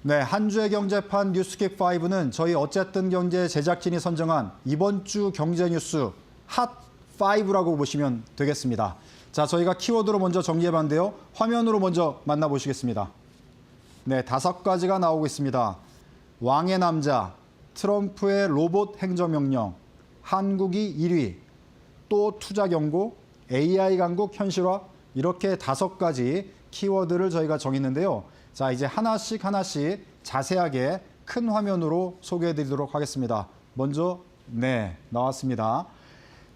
네, 한 주의 경제판 뉴스킥 5는 저희 어쨌든 경제 제작진이 선정한 이번 주 경제 뉴스 핫 5라고 보시면 되겠습니다. 자, 저희가 키워드로 먼저 정리해봤는데요. 화면으로 먼저 만나보시겠습니다. 네, 5가지가 나오고 있습니다. 왕의 남자, 트럼프의 로봇 행정명령, 한국이 1위, 또 투자 경고, AI 강국 현실화, 이렇게 5가지 키워드를 저희가 정했는데요. 자, 이제 하나씩 자세하게 큰 화면으로 소개해드리도록 하겠습니다. 먼저, 네, 나왔습니다.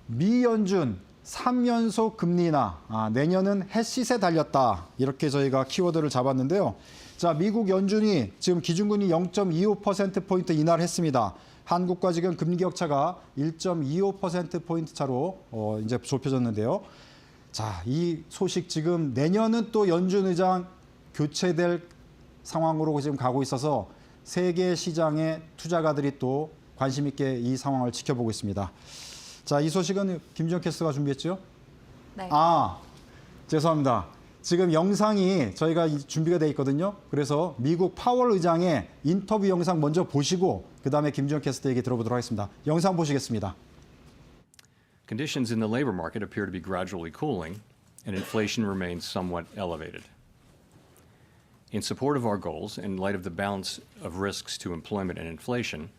미 연준 3연속 금리 인하, 내년은 햇빛에 달렸다. 이렇게 저희가 키워드를 잡았는데요. 자, 미국 연준이 지금 기준금리 0.25%포인트 인하를 했습니다. 한국과 지금 금리 격차가 1.25%포인트 차로 이제 좁혀졌는데요. 자, 이 소식 지금 내년은 또 연준 의장 교체될 상황으로 지금 가고 있어서 세계 시장의 투자가들이 또 관심 있게 이 상황을 지켜보고 있습니다. 자, 이 소식은 김지영 캐스터가 준비했죠? 네. 죄송합니다. 지금 영상이 저희가 준비가 돼 있거든요. 그래서 미국 파월 의장의 인터뷰 영상 먼저 보시고 그다음에 김지영 캐스터 얘기 들어보도록 하겠습니다. 영상 보시겠습니다. Conditions in the labor market appear to be gradually cooling, and inflation remains somewhat elevated. In support of our goals, in light of the balance of risks to employment and inflation,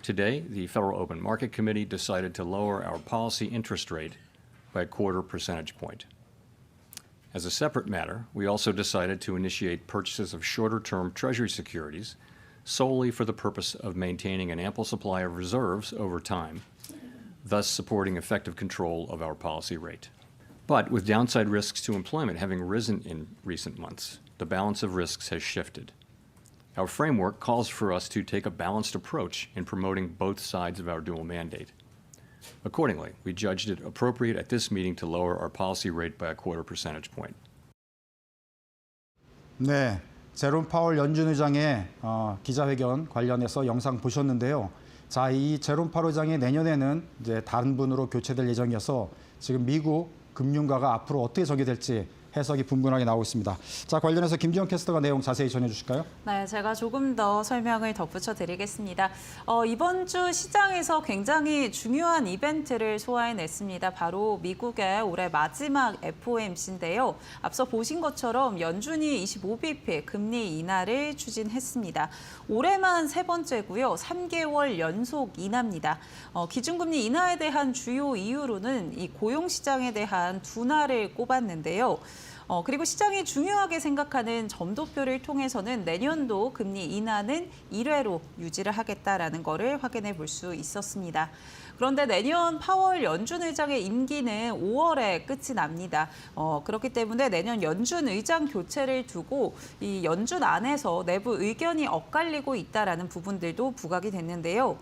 today the Federal Open Market Committee decided to lower our policy interest rate by a 1/4 percentage point. As a separate matter, we also decided to initiate purchases of shorter-term Treasury securities solely for the purpose of maintaining an ample supply of reserves over time, thus supporting effective control of our policy rate. But with downside risks to employment having risen in recent months, the balance of risks has shifted. Our framework calls for us to take a balanced approach in promoting both sides of our dual mandate. Accordingly, we judged it appropriate at this meeting to lower our policy rate by a 1/4 percentage point. 네, 제롬 파월 연준 의장의 기자회견 관련해서 영상 보셨는데요. 자, 이 제롬 파월 의장이 내년에는 이제 다른 분으로 교체될 예정이어서 지금 미국 금융가가 앞으로 어떻게 전개될지 해석이 분분하게 나오고 있습니다. 자, 관련해서 김지영 캐스터가 내용 자세히 전해주실까요? 네, 제가 조금 더 설명을 덧붙여 드리겠습니다. 이번 주 시장에서 굉장히 중요한 이벤트를 소화해냈습니다. 바로 미국의 올해 마지막 FOMC인데요. 앞서 보신 것처럼 연준이 25bp 금리 인하를 추진했습니다. 올해만 3번째고요. 3개월 연속 인하입니다. 기준금리 인하에 대한 주요 이유로는 이 고용시장에 대한 둔화를 꼽았는데요. 그리고 시장이 중요하게 생각하는 점도표를 통해서는 내년도 금리 인하는 1회로 유지를 하겠다라는 거를 확인해 볼 수 있었습니다. 그런데 내년 파월 연준 의장의 임기는 5월에 끝이 납니다. 그렇기 때문에 내년 연준 의장 교체를 두고 이 연준 안에서 내부 의견이 엇갈리고 있다라는 부분들도 부각이 됐는데요.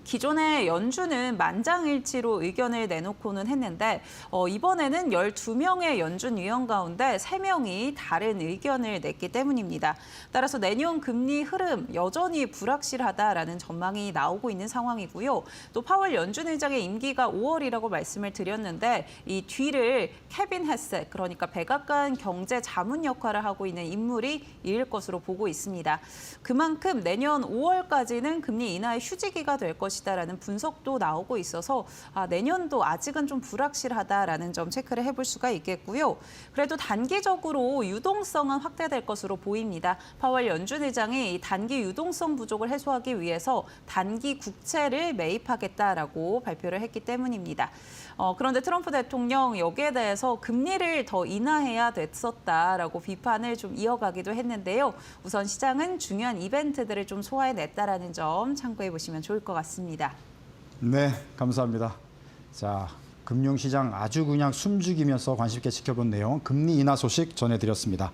기존의 연준은 만장일치로 의견을 내놓고는 했는데 이번에는 12명의 연준 위원 가운데 3명이 다른 의견을 냈기 때문입니다. 따라서 내년 금리 흐름 여전히 불확실하다라는 전망이 나오고 있는 상황이고요. 또 파월 연준 의장의 임기가 5월이라고 말씀을 드렸는데 이 뒤를 케빈 헤셋, 그러니까 백악관 경제 자문 역할을 하고 있는 인물이 이을 것으로 보고 있습니다. 그만큼 내년 5월까지는 금리 인하의 휴지기가 될 것이다라는 분석도 나오고 있어서 내년도 아직은 좀 불확실하다라는 점 체크를 해볼 수가 있겠고요. 그래도 단기적으로 유동성은 확대될 것으로 보입니다. 파월 연준 의장이 단기 유동성 부족을 해소하기 위해서 단기 국채를 매입하겠다라고 발표를 했기 때문입니다. 그런데 트럼프 대통령 여기에 대해서 금리를 더 인하해야 됐었다라고 비판을 좀 이어가기도 했는데요. 우선 시장은 중요한 이벤트들을 좀 소화해냈다라는 점 참고해 보시면 좋을 것 같습니다. 네, 감사합니다. 자, 금융시장 아주 그냥 숨죽이면서 관심 있게 지켜본 내용 금리 인하 소식 전해드렸습니다.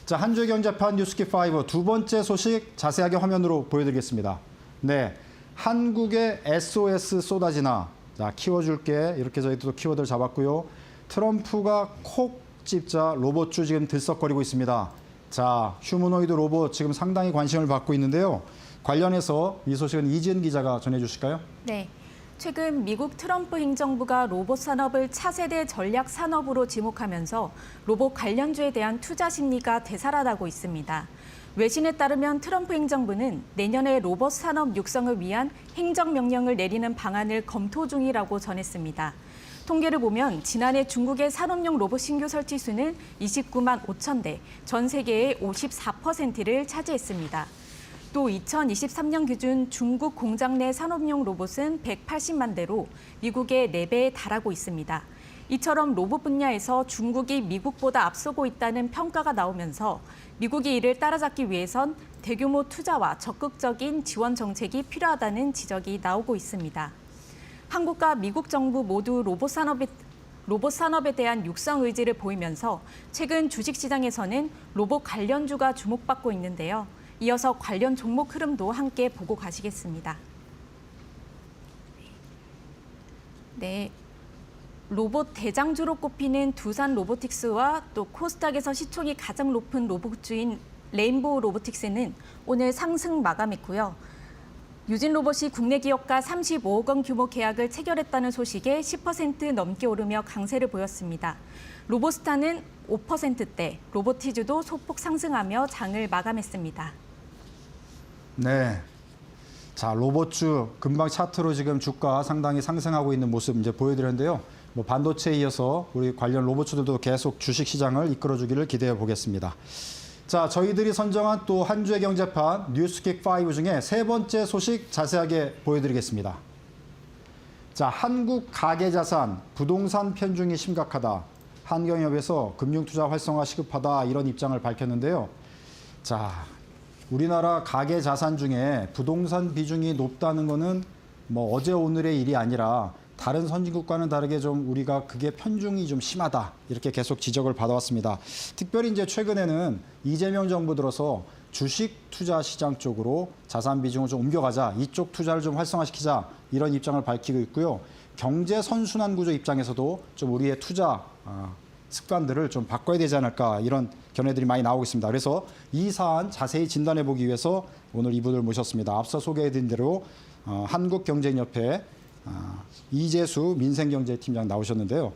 자, 한 주의 경제판 뉴스킥 5 두 번째 소식 자세하게 화면으로 보여드리겠습니다. 네, 한국의 SOS 쏟아지나. 자, 키워줄게. 이렇게 저희도 키워드를 잡았고요. 트럼프가 콕 집자 로봇주 지금 들썩거리고 있습니다. 자, 휴머노이드 로봇 지금 상당히 관심을 받고 있는데요. 관련해서 이 소식은 이지은 기자가 전해주실까요? 네. 최근 미국 트럼프 행정부가 로봇 산업을 차세대 전략 산업으로 지목하면서 로봇 관련주에 대한 투자 심리가 되살아나고 있습니다. 외신에 따르면 트럼프 행정부는 내년에 로봇 산업 육성을 위한 행정명령을 내리는 방안을 검토 중이라고 전했습니다. 통계를 보면 지난해 중국의 산업용 로봇 신규 설치 수는 29만 5천 대, 전 세계의 54%를 차지했습니다. 또 2023년 기준 중국 공장 내 산업용 로봇은 180만 대로 미국의 4배에 달하고 있습니다. 이처럼 로봇 분야에서 중국이 미국보다 앞서고 있다는 평가가 나오면서 미국이 이를 따라잡기 위해선 대규모 투자와 적극적인 지원 정책이 필요하다는 지적이 나오고 있습니다. 한국과 미국 정부 모두 로봇 산업에 대한 육성 의지를 보이면서 최근 주식시장에서는 로봇 관련주가 주목받고 있는데요. 이어서 관련 종목 흐름도 함께 보고 가시겠습니다. 네, 로봇 대장주로 꼽히는 두산 로보틱스와 또 코스닥에서 시총이 가장 높은 로봇주인 레인보우 로보틱스는 오늘 상승 마감했고요. 유진 로봇이 국내 기업과 35억 원 규모 계약을 체결했다는 소식에 10% 넘게 오르며 강세를 보였습니다. 로보스타는 5%대, 로보티즈도 소폭 상승하며 장을 마감했습니다. 네. 자, 로봇주 금방 차트로 지금 주가 상당히 상승하고 있는 모습 이제 보여드렸는데요. 뭐 반도체에 이어서 우리 관련 로봇주들도 계속 주식 시장을 이끌어주기를 기대해 보겠습니다. 자, 저희들이 선정한 또 한 주의 경제판 뉴스킥 5 중에 세 번째 소식 자세하게 보여드리겠습니다. 자, 한국 가계자산, 부동산 편중이 심각하다. 한경협에서 금융투자 활성화 시급하다 이런 입장을 밝혔는데요. 자, 우리나라 가계자산 중에 부동산 비중이 높다는 거는 뭐 어제 오늘의 일이 아니라 다른 선진국과는 다르게 좀 우리가 그게 편중이 좀 심하다 이렇게 계속 지적을 받아왔습니다. 특별히 이제 최근에는 이재명 정부 들어서 주식 투자 시장 쪽으로 자산 비중을 좀 옮겨가자, 이쪽 투자를 좀 활성화시키자 이런 입장을 밝히고 있고요. 경제 선순환 구조 입장에서도 좀 우리의 투자 습관들을 좀 바꿔야 되지 않을까 이런 견해들이 많이 나오고 있습니다. 그래서 이 사안 자세히 진단해 보기 위해서 오늘 이분을 모셨습니다. 앞서 소개해드린 대로 한국경제협회 이재수 민생경제팀장 나오셨는데요.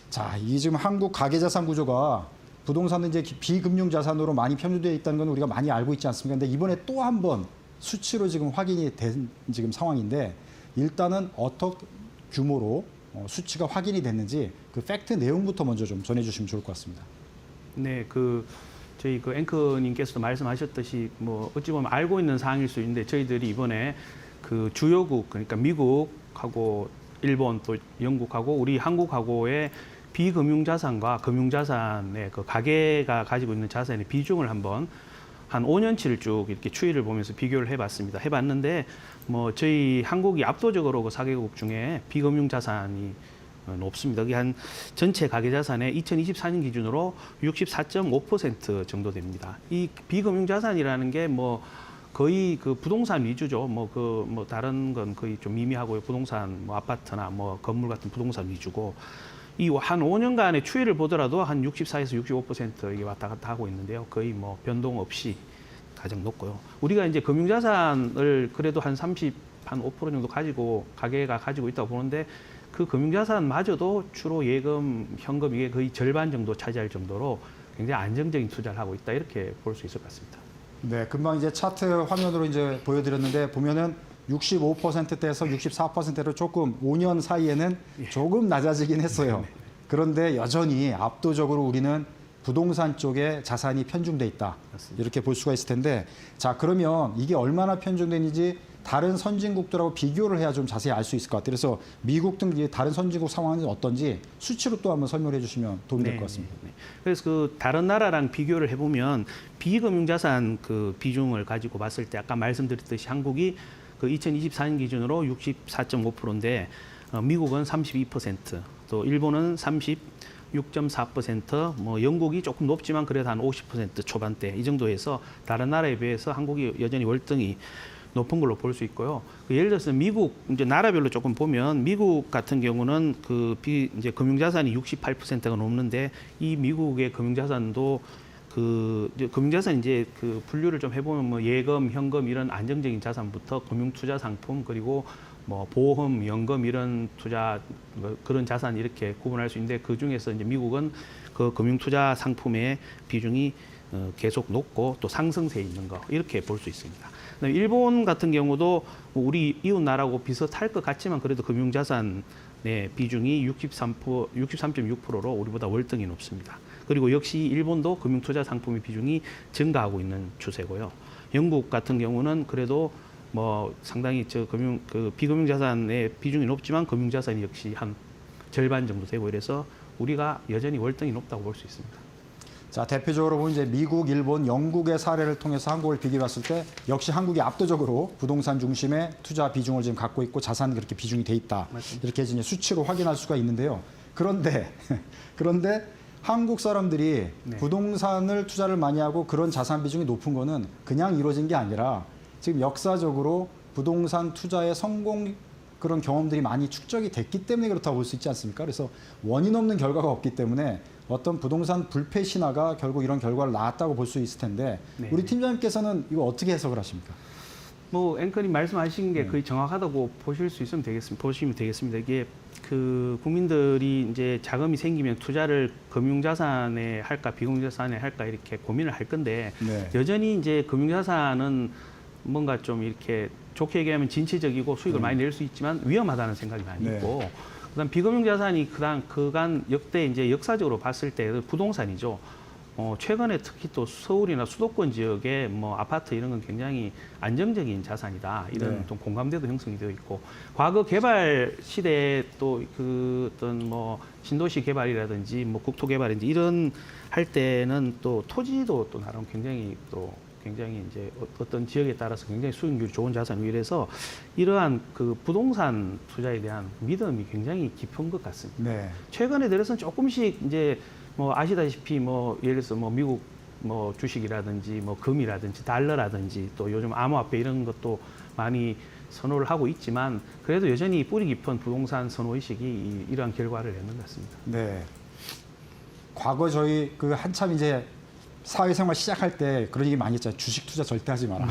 자, 이 지금 한국 가계자산 구조가 부동산은 이제 비금융자산으로 많이 편중되어 있다는 건 우리가 많이 알고 있지 않습니까? 근데 이번에 또 한 번 수치로 지금 확인이 된 지금 상황인데 일단은 어떤 규모로 수치가 확인이 됐는지 그 팩트 내용부터 먼저 좀 전해주시면 좋을 것 같습니다. 네, 저희 앵커님께서도 말씀하셨듯이 뭐 어찌 보면 알고 있는 사항일 수 있는데 저희들이 이번에 그 주요국 그러니까 미국하고 일본 또 영국하고 우리 한국하고의 비금융자산과 금융자산의 그 가계가 가지고 있는 자산의 비중을 한번 한 5년치를 쭉 이렇게 추이를 보면서 비교를 해봤습니다. 해봤는데 뭐 저희 한국이 압도적으로 그 4개국 중에 비금융자산이 높습니다. 여기 한 전체 가계자산의 2024년 기준으로 64.5% 정도 됩니다. 이 비금융자산이라는 게 뭐 거의 그 부동산 위주죠. 뭐 다른 건 거의 좀 미미하고요. 부동산 뭐 아파트나 뭐 건물 같은 부동산 위주고 이 한 5년간의 추이를 보더라도 한 64에서 65% 이게 왔다 갔다 하고 있는데요. 거의 뭐 변동 없이 가장 높고요. 우리가 이제 금융자산을 그래도 한 5% 정도 가지고 가계가 가지고 있다고 보는데 그 금융자산마저도 주로 예금, 현금 이게 거의 절반 정도 차지할 정도로 굉장히 안정적인 투자를 하고 있다 이렇게 볼 수 있을 것 같습니다. 네, 금방 이제 차트 화면으로 이제 보여드렸는데 보면은 65%대에서 64%로 조금 5년 사이에는 조금 낮아지긴 했어요. 그런데 여전히 압도적으로 우리는 부동산 쪽에 자산이 편중돼 있다. 이렇게 볼 수가 있을 텐데 자, 그러면 이게 얼마나 편중되는지 다른 선진국들하고 비교를 해야 좀 자세히 알 수 있을 것 같아요. 그래서 미국 등 다른 선진국 상황은 어떤지 수치로 또 한번 설명해 주시면 도움이 될 것 같습니다. 네. 그래서 그 다른 나라랑 비교를 해보면 비금융자산 그 비중을 가지고 봤을 때 아까 말씀드렸듯이 한국이 그 2024년 기준으로 64.5%인데 미국은 32%, 또 일본은 36.4%, 뭐 영국이 조금 높지만 그래도 한 50% 초반대 이 정도에서 다른 나라에 비해서 한국이 여전히 월등히 높은 걸로 볼 수 있고요. 예를 들어서 미국 이제 나라별로 조금 보면 미국 같은 경우는 이제 금융자산이 68%가 넘는데 이 미국의 금융자산도 이제 금융자산 이제 그 분류를 좀 해보면 뭐 예금, 현금 이런 안정적인 자산부터 금융투자 상품 그리고 뭐 보험, 연금 이런 투자 그런 자산 이렇게 구분할 수 있는데 그 중에서 이제 미국은 그 금융투자 상품의 비중이 계속 높고 또 상승세에 있는 거 이렇게 볼 수 있습니다. 그다음에 일본 같은 경우도 뭐 우리 이웃 나라하고 비슷할 것 같지만 그래도 금융자산의 비중이 63.6%로 우리보다 월등히 높습니다. 그리고 역시 일본도 금융투자 상품의 비중이 증가하고 있는 추세고요. 영국 같은 경우는 그래도 뭐 상당히 비금융자산의 비중이 높지만 금융자산이 역시 한 절반 정도 되고 이래서 우리가 여전히 월등히 높다고 볼 수 있습니다. 자, 대표적으로 보면 이제 미국, 일본, 영국의 사례를 통해서 한국을 비교해봤을 때 역시 한국이 압도적으로 부동산 중심의 투자 비중을 지금 갖고 있고 자산이 그렇게 비중이 돼 있다. 맞습니다. 이렇게 이제 수치로 확인할 수가 있는데요. 그런데 한국 사람들이 네. 부동산을 투자를 많이 하고 그런 자산 비중이 높은 거는 그냥 이루어진 게 아니라 지금 역사적으로 부동산 투자의 성공 그런 경험들이 많이 축적이 됐기 때문에 그렇다고 볼 수 있지 않습니까? 그래서 원인 없는 결과가 없기 때문에 어떤 부동산 불패 신화가 결국 이런 결과를 낳았다고 볼 수 있을 텐데 네. 우리 팀장님께서는 이거 어떻게 해석을 하십니까? 뭐 앵커님 말씀하신 게 거의 정확하다고 보시면 되겠습니다. 이게 그 국민들이 이제 자금이 생기면 투자를 금융자산에 할까 비금융자산에 할까 이렇게 고민을 할 건데 네. 여전히 이제 금융자산은 뭔가 좀 이렇게 좋게 얘기하면 진취적이고 수익을 많이 낼 수 있지만 위험하다는 생각이 많이 네. 있고 그다음 비금융자산이 그간 역대 이제 역사적으로 봤을 때 부동산이죠. 최근에 특히 또 서울이나 수도권 지역의 뭐 아파트 이런 건 굉장히 안정적인 자산이다. 이런 네. 좀 공감대도 형성이 되어 있고 과거 개발 시대에 또 그 어떤 뭐 신도시 개발이라든지 뭐 국토 개발인지 이런 할 때는 또 토지도 또 나름 굉장히 이제 어떤 지역에 따라서 굉장히 수익률이 좋은 자산이고 이래서 이러한 그 부동산 투자에 대한 믿음이 굉장히 깊은 것 같습니다. 네. 최근에 들어서는 조금씩 이제 뭐 아시다시피 뭐 예를 들어서 뭐 미국 뭐 주식이라든지 뭐 금이라든지 달러라든지 또 요즘 암호화폐 이런 것도 많이 선호를 하고 있지만 그래도 여전히 뿌리 깊은 부동산 선호 의식이 이러한 결과를 내는 것 같습니다. 네. 과거 저희 그 한참 이제 사회생활 시작할 때 그런 얘기 많이 했잖아요. 주식 투자 절대 하지 마라.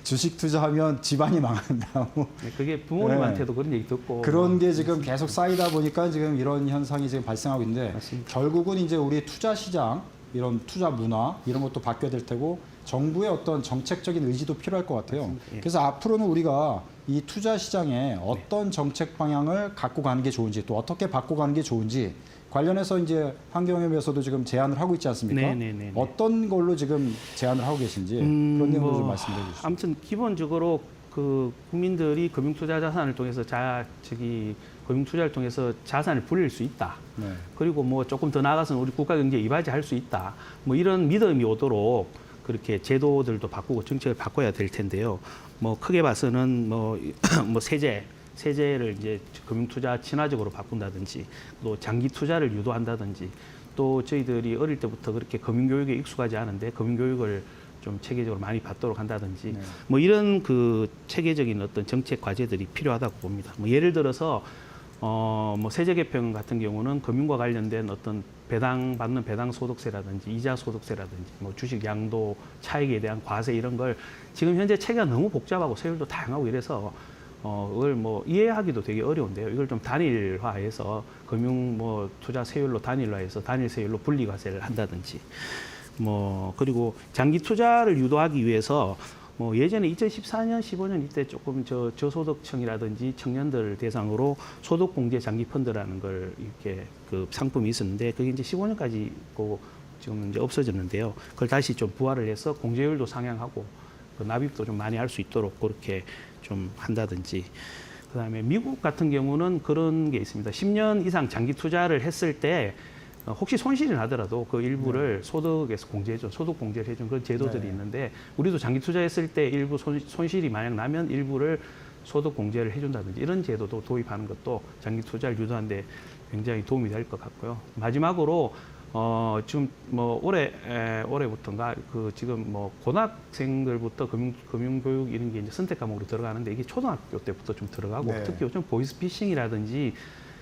주식 투자하면 집안이 망한다. 뭐. 네, 그게 부모님한테도 그런 얘기 듣고 그런 게 지금 계속 쌓이다 보니까 지금 이런 현상이 지금 발생하고 있는데 맞습니다. 결국은 이제 우리 투자 시장 이런 투자 문화 이런 것도 바뀌어야 될 테고 정부의 어떤 정책적인 의지도 필요할 것 같아요. 맞습니다. 예. 그래서 앞으로는 우리가 이 투자 시장에 어떤 정책 방향을 갖고 가는 게 좋은지 또 어떻게 바꿔가는 게 좋은지 관련해서 이제 환경협에서도 지금 제안을 하고 있지 않습니까? 네네네. 어떤 걸로 지금 제안을 하고 계신지 그런 내용을 좀 말씀해 주시죠. 아무튼 기본적으로 그 국민들이 금융투자 자산을 통해서 금융투자를 통해서 자산을 불릴 수 있다. 네. 그리고 뭐 조금 더 나아가서는 우리 국가 경제에 이바지할 수 있다. 뭐 이런 믿음이 오도록 그렇게 제도들도 바꾸고 정책을 바꿔야 될 텐데요. 뭐 크게 봐서는 뭐 세제를 이제 금융투자 친화적으로 바꾼다든지 또 장기 투자를 유도한다든지 또 저희들이 어릴 때부터 그렇게 금융교육에 익숙하지 않은데 금융교육을 좀 체계적으로 많이 받도록 한다든지 네. 뭐 이런 그 체계적인 어떤 정책 과제들이 필요하다고 봅니다. 뭐 예를 들어서 뭐 세제 개편 같은 경우는 금융과 관련된 어떤 받는 배당 소득세라든지 이자 소득세라든지 뭐 주식 양도 차익에 대한 과세 이런 걸 지금 현재 체계가 너무 복잡하고 세율도 다양하고 이래서 이걸 뭐 이해하기도 되게 어려운데요. 이걸 좀 단일화해서 금융 뭐 투자 세율로 단일화해서 단일 세율로 분리 과세를 한다든지 뭐 그리고 장기 투자를 유도하기 위해서 뭐 예전에 2014년, 15년 이때 조금 저소득층이라든지 청년들 대상으로 소득공제 장기 펀드라는 걸 이렇게 그 상품이 있었는데 그게 이제 15년까지 지금 이제 없어졌는데요. 그걸 다시 좀 부활을 해서 공제율도 상향하고 그 납입도 좀 많이 할 수 있도록 그렇게 좀 한다든지. 그다음에 미국 같은 경우는 그런 게 있습니다. 10년 이상 장기 투자를 했을 때 혹시 손실이 나더라도 그 일부를 소득에서 소득 공제를 해준 그런 제도들이 네. 있는데 우리도 장기 투자했을 때 일부 손실이 만약 나면 일부를 소득 공제를 해준다든지 이런 제도도 도입하는 것도 장기 투자를 유도하는데 굉장히 도움이 될 것 같고요. 마지막으로 지금 뭐 올해부터인가 그 지금 뭐 고등학생들부터 금융교육 이런 게 이제 선택 과목으로 들어가는데 이게 초등학교 때부터 좀 들어가고 네. 특히 요즘 보이스피싱이라든지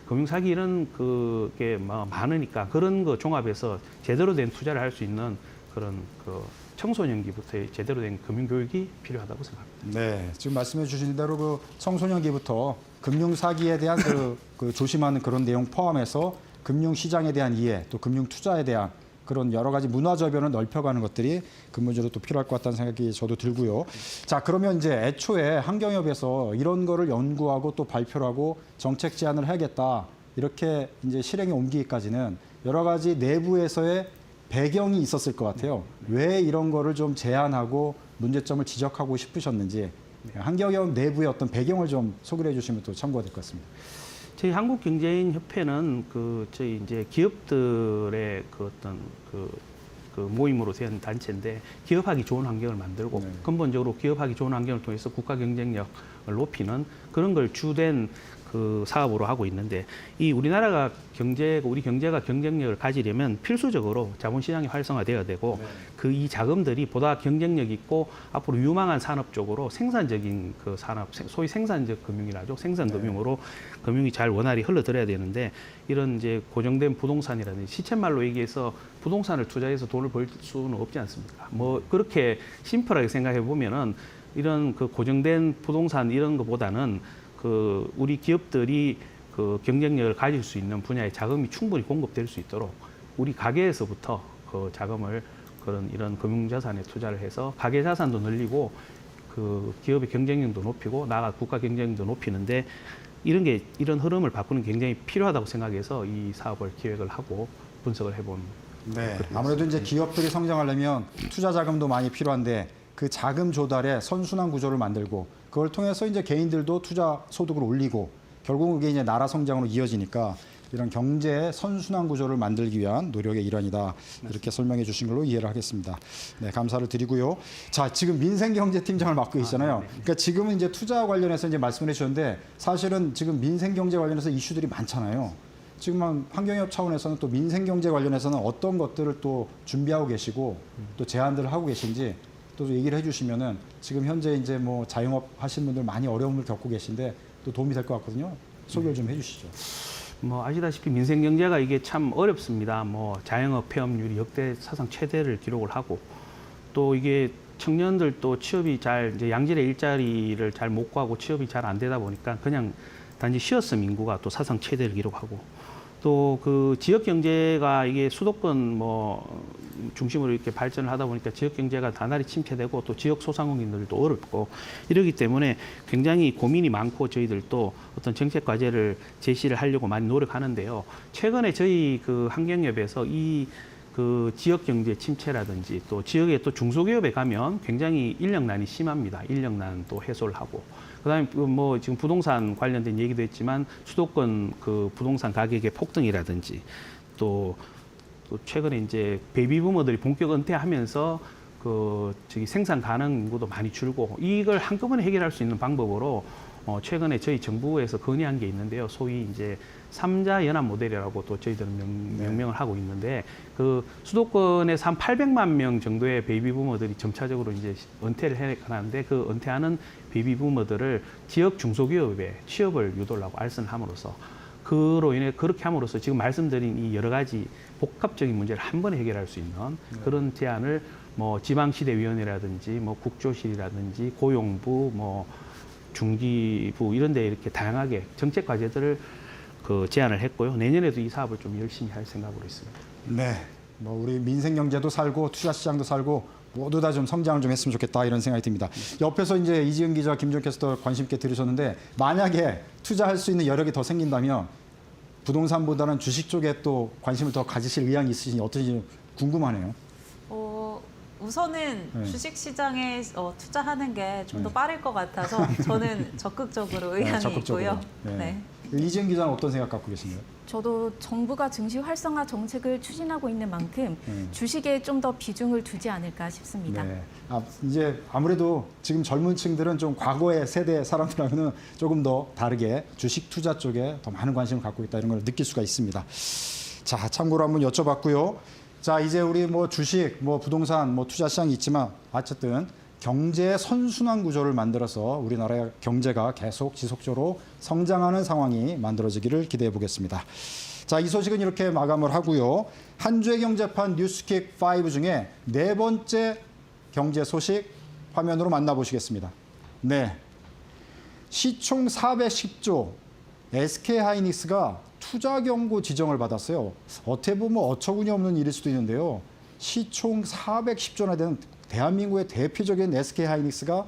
금융사기 이런 그게 뭐 많으니까 그런 거 종합해서 제대로 된 투자를 할 수 있는 그런 그 청소년기부터 제대로 된 금융교육이 필요하다고 생각합니다. 네, 지금 말씀해 주신 대로 그 청소년기부터 금융 사기에 대한 그 조심하는 그런 내용 포함해서 금융 시장에 대한 이해, 또 금융 투자에 대한 그런 여러 가지 문화 저변을 넓혀가는 것들이 근본적으로 또 필요할 것 같다는 생각이 저도 들고요. 자, 그러면 이제 애초에 환경협에서 이런 거를 연구하고 또 발표를 하고 정책 제안을 해야겠다. 이렇게 이제 실행에 옮기기까지는 여러 가지 내부에서의 배경이 있었을 것 같아요. 왜 이런 거를 좀 제안하고 문제점을 지적하고 싶으셨는지 환경협 내부의 어떤 배경을 좀 소개해 주시면 또 참고가 될 것 같습니다. 저희 한국경제인협회는 저희 이제 기업들의 그 어떤 그 모임으로 된 단체인데 기업하기 좋은 환경을 만들고 네. 근본적으로 기업하기 좋은 환경을 통해서 국가 경쟁력을 높이는 그런 걸 주된 그 사업으로 하고 있는데 이 우리나라가 우리 경제가 경쟁력을 가지려면 필수적으로 자본시장이 활성화되어야 되고 그 이 자금들이 보다 경쟁력 있고 앞으로 유망한 산업 쪽으로 생산적인 그 산업, 소위 생산적 금융이라죠. 생산 금융으로 금융이 잘 원활히 흘러들어야 되는데 이런 이제 고정된 부동산이라든지 시쳇말로 얘기해서 부동산을 투자해서 돈을 벌 수는 없지 않습니까? 뭐 그렇게 심플하게 생각해 보면은 이런 그 고정된 부동산 이런 것보다는 그 우리 기업들이 그 경쟁력을 가질 수 있는 분야의 자금이 충분히 공급될 수 있도록 우리 가계에서부터 그 자금을 이런 금융자산에 투자를 해서 가계 자산도 늘리고 그 기업의 경쟁력도 높이고 나아가 국가 경쟁력도 높이는데 이런 흐름을 바꾸는 게 굉장히 필요하다고 생각해서 이 사업을 기획을 하고 분석을 해본. 네, 아무래도 이제 기업들이 성장하려면 투자 자금도 많이 필요한데 그 자금 조달에 선순환 구조를 만들고 그걸 통해서 이제 개인들도 투자 소득을 올리고 결국은 그게 이제 나라 성장으로 이어지니까 이런 경제 선순환 구조를 만들기 위한 노력의 일환이다. 이렇게 설명해 주신 걸로 이해를 하겠습니다. 네, 감사를 드리고요. 자, 지금 민생경제팀장을 맡고 계시잖아요. 그러니까 지금은 이제 투자 관련해서 이제 말씀을 해 주셨는데 사실은 지금 민생경제 관련해서 이슈들이 많잖아요. 지금 환경협 차원에서는 또 민생경제 관련해서는 어떤 것들을 또 준비하고 계시고 또 제안들을 하고 계신지 또 얘기를 해주시면은 지금 현재 이제 뭐 자영업 하시는 분들 많이 어려움을 겪고 계신데 또 도움이 될 것 같거든요. 소개를 좀 해주시죠. 뭐 아시다시피 민생 경제가 이게 참 어렵습니다. 뭐 자영업 폐업률이 역대 사상 최대를 기록을 하고 또 이게 청년들도 취업이 이제 양질의 일자리를 잘 못 구하고 취업이 잘 안 되다 보니까 그냥 단지 쉬었음 인구가 또 사상 최대를 기록하고 또 그 지역 경제가 이게 수도권 중심으로 이렇게 발전을 하다 보니까 지역 경제가 다날이 침체되고 또 지역 소상공인들도 어렵고 이러기 때문에 굉장히 고민이 많고 저희들도 어떤 정책 과제를 제시를 하려고 많이 노력하는데요. 최근에 저희 그 환경협에서 그 지역 경제 침체라든지 또 지역의 또 중소기업에 가면 굉장히 인력난이 심합니다. 인력난도 해소를 하고. 그다음에 뭐 지금 부동산 관련된 얘기도 했지만 수도권 그 부동산 가격의 폭등이라든지 또 최근에 이제 베이비부머들이 본격 은퇴하면서 저기 생산 가능 인구도 많이 줄고 이걸 한꺼번에 해결할 수 있는 방법으로 최근에 저희 정부에서 건의한 게 있는데요. 소위 이제 3자 연합 모델이라고 또 저희들은 명명을 하고 있는데 그 수도권에서 한 800만 명 정도의 베이비부머들이 점차적으로 이제 은퇴를 해 가는데 그 은퇴하는 베이비부머들을 지역 중소기업에 취업을 유도를 하고 알선을 함으로써 그로 인해 그렇게 함으로써 지금 말씀드린 이 여러 가지 복합적인 문제를 한 번에 해결할 수 있는 그런 제안을 뭐 지방시대위원회라든지 뭐 국조실이라든지 고용부 뭐 중기부 이런 데 이렇게 다양하게 정책 과제들을 제안을 했고요. 내년에도 이 사업을 좀 열심히 할 생각으로 있습니다. 네, 뭐 우리 민생 경제도 살고 투자 시장도 살고 모두 다 좀 성장을 좀 했으면 좋겠다 이런 생각이 듭니다. 옆에서 이제 이지은 기자, 김종 캐스터 관심 있게 들으셨는데 만약에 투자할 수 있는 여력이 더 생긴다면 부동산보다는 주식 쪽에 또 관심을 더 가지실 의향이 있으신지 어떤지 궁금하네요. 우선은 네. 주식 시장에 투자하는 게 좀 더 네. 빠를 것 같아서 저는 적극적으로 의향이 적극적으로. 있고요. 네. 네. 이지은 기자는 어떤 생각 갖고 계신가요? 저도 정부가 증시 활성화 정책을 추진하고 있는 만큼 주식에 좀 더 비중을 두지 않을까 싶습니다. 네. 이제 아무래도 지금 젊은 층들은 좀 과거의 세대 사람들하고는 조금 더 다르게 주식 투자 쪽에 더 많은 관심을 갖고 있다 이런 걸 느낄 수가 있습니다. 자, 참고로 한번 여쭤봤고요. 자, 이제 우리 뭐 주식, 뭐 부동산, 뭐 투자 시장이 있지만 어쨌든 경제의 선순환 구조를 만들어서 우리나라의 경제가 계속 지속적으로 성장하는 상황이 만들어지기를 기대해 보겠습니다. 자, 이 소식은 이렇게 마감을 하고요. 한 주의 경제판 뉴스킥 5 중에 네 번째 경제 소식 화면으로 만나보시겠습니다. 네, 시총 410조 SK하이닉스가 투자 경고 지정을 받았어요. 어떻게 보면 어처구니 없는 일일 수도 있는데요. 시총 410조나 되는 대한민국의 대표적인 SK 하이닉스가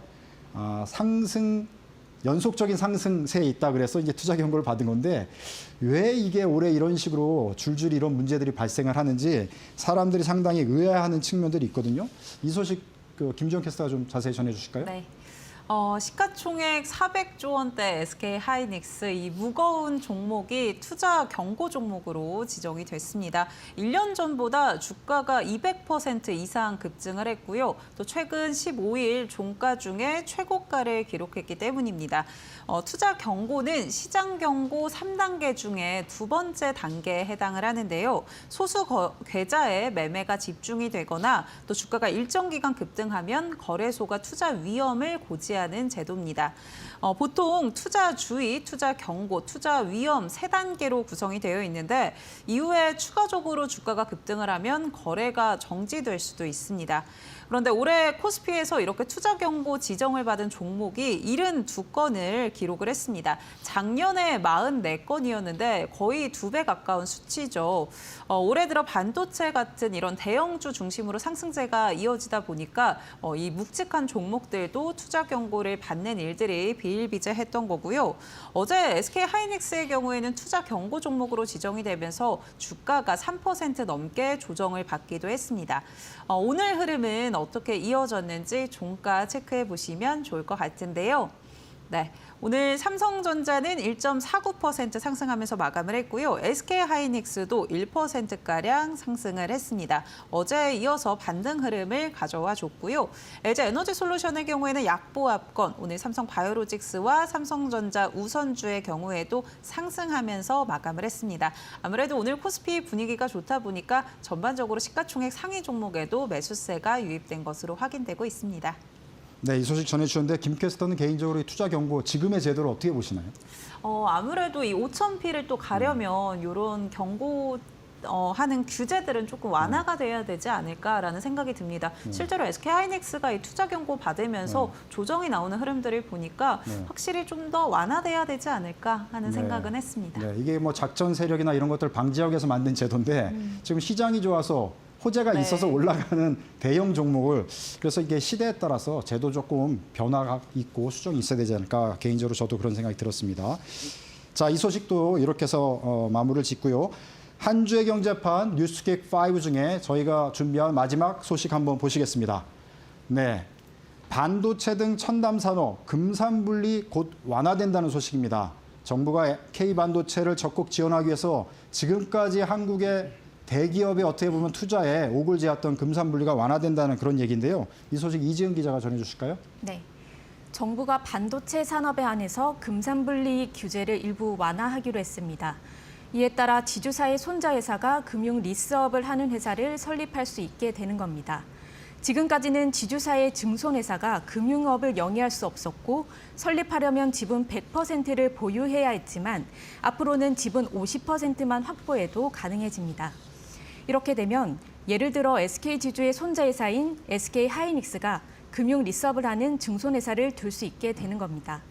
연속적인 상승세에 있다 그래서 이제 투자 경고를 받은 건데 왜 이게 올해 이런 식으로 줄줄이 이런 문제들이 발생을 하는지 사람들이 상당히 의아해하는 측면들이 있거든요. 이 소식 김지영 캐스터가 좀 자세히 전해주실까요? 네. 시가총액 400조 원대 SK 하이닉스 이 무거운 종목이 투자 경고 종목으로 지정이 됐습니다. 1년 전보다 주가가 200% 이상 급증을 했고요. 또 최근 15일 종가 중에 최고가를 기록했기 때문입니다. 투자 경고는 시장 경고 3단계 중에 두 번째 단계에 해당을 하는데요. 소수 계좌에 매매가 집중이 되거나 또 주가가 일정 기간 급등하면 거래소가 투자 위험을 고지하는 제도입니다. 보통 투자 주의, 투자 경고, 투자 위험 3단계로 구성이 되어 있는데 이후에 추가적으로 주가가 급등을 하면 거래가 정지될 수도 있습니다. 그런데 올해 코스피에서 이렇게 투자 경고 지정을 받은 종목이 72건을 기록을 했습니다. 작년에 44건이었는데 거의 2배 가까운 수치죠. 올해 들어 반도체 같은 이런 대형주 중심으로 상승세가 이어지다 보니까 이 묵직한 종목들도 투자 경고를 받는 일들이 비일비재했던 거고요. 어제 SK 하이닉스의 경우에는 투자 경고 종목으로 지정이 되면서 주가가 3% 넘게 조정을 받기도 했습니다. 오늘 흐름은 어떻게 이어졌는지 종가 체크해 보시면 좋을 것 같은데요. 네, 오늘 삼성전자는 1.49% 상승하면서 마감을 했고요. SK 하이닉스도 1%가량 상승을 했습니다. 어제에 이어서 반등 흐름을 가져와 줬고요. LG 에너지 솔루션의 경우에는 약보합권, 오늘 삼성 바이오로직스와 삼성전자 우선주의 경우에도 상승하면서 마감을 했습니다. 아무래도 오늘 코스피 분위기가 좋다 보니까 전반적으로 시가총액 상위 종목에도 매수세가 유입된 것으로 확인되고 있습니다. 네, 이 소식 전해주셨는데 김 캐스터는 개인적으로 이 투자 경고 지금의 제도를 어떻게 보시나요? 아무래도 이 5,000피를 또 가려면 이런 경고 하는 규제들은 조금 완화가 돼야 되지 않을까라는 생각이 듭니다. 실제로 SK 하이닉스가 이 투자 경고 받으면서 조정이 나오는 흐름들을 보니까 확실히 좀 더 완화돼야 되지 않을까 하는 생각은 했습니다. 네, 이게 뭐 작전 세력이나 이런 것들 방지하기 위해서 만든 제도인데 지금 시장이 좋아서 호재가 네. 있어서 올라가는 대형 종목을 그래서 이게 시대에 따라서 제도 조금 변화가 있고 수정이 있어야 되지 않을까 개인적으로 저도 그런 생각이 들었습니다. 자, 이 소식도 이렇게 해서 마무리를 짓고요. 한 주의 경제판 뉴스킥 5 중에 저희가 준비한 마지막 소식 한번 보시겠습니다. 네, 반도체 등 첨단 산업 금산분리 곧 완화된다는 소식입니다. 정부가 K반도체를 적극 지원하기 위해서 지금까지 한국의 대기업에 어떻게 보면 투자에 오글지었던 금산분리가 완화된다는 그런 얘기인데요. 이 소식 이지은 기자가 전해주실까요? 네. 정부가 반도체 산업에 한해서 금산분리 규제를 일부 완화하기로 했습니다. 이에 따라 지주사의 손자회사가 금융 리스업을 하는 회사를 설립할 수 있게 되는 겁니다. 지금까지는 지주사의 증손회사가 금융업을 영위할 수 없었고 설립하려면 지분 100%를 보유해야 했지만 앞으로는 지분 50%만 확보해도 가능해집니다. 이렇게 되면 예를 들어 SK지주의 손자회사인 SK하이닉스가 금융 리서브를 하는 증손회사를 둘 수 있게 되는 겁니다.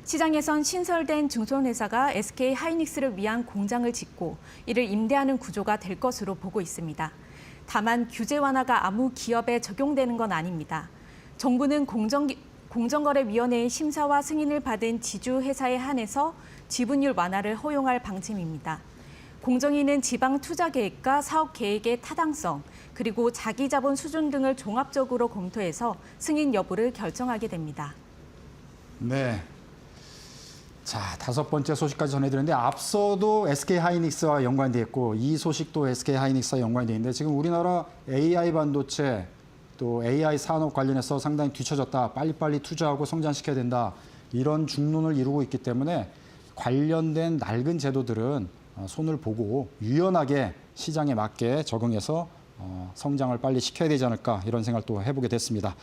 시장에선 신설된 증손회사가 SK하이닉스를 위한 공장을 짓고 이를 임대하는 구조가 될 것으로 보고 있습니다. 다만 규제 완화가 아무 기업에 적용되는 건 아닙니다. 정부는 공정거래위원회의 심사와 승인을 받은 지주회사에 한해서 지분율 완화를 허용할 방침입니다. 공정위는 지방 투자 계획과 사업 계획의 타당성, 그리고 자기 자본 수준 등을 종합적으로 검토해서 승인 여부를 결정하게 됩니다. 네. 자, 5번째 소식까지 전해드렸는데 앞서도 SK하이닉스와 연관돼 있고 이 소식도 SK하이닉스와 연관돼 있는데 지금 우리나라 AI 반도체 또 AI 산업 관련해서 상당히 뒤처졌다. 빨리빨리 투자하고 성장시켜야 된다. 이런 중론을 이루고 있기 때문에 관련된 낡은 제도들은 손을 보고 유연하게 시장에 맞게 적응해서 성장을 빨리 시켜야 되지 않을까 이런 생각을 또 해보게 됐습니다.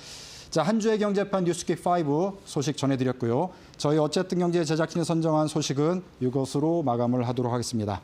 자, 한 주의 경제판 뉴스킥 5 소식 전해드렸고요. 저희 어쨌든 경제 제작진이 선정한 소식은 이것으로 마감을 하도록 하겠습니다.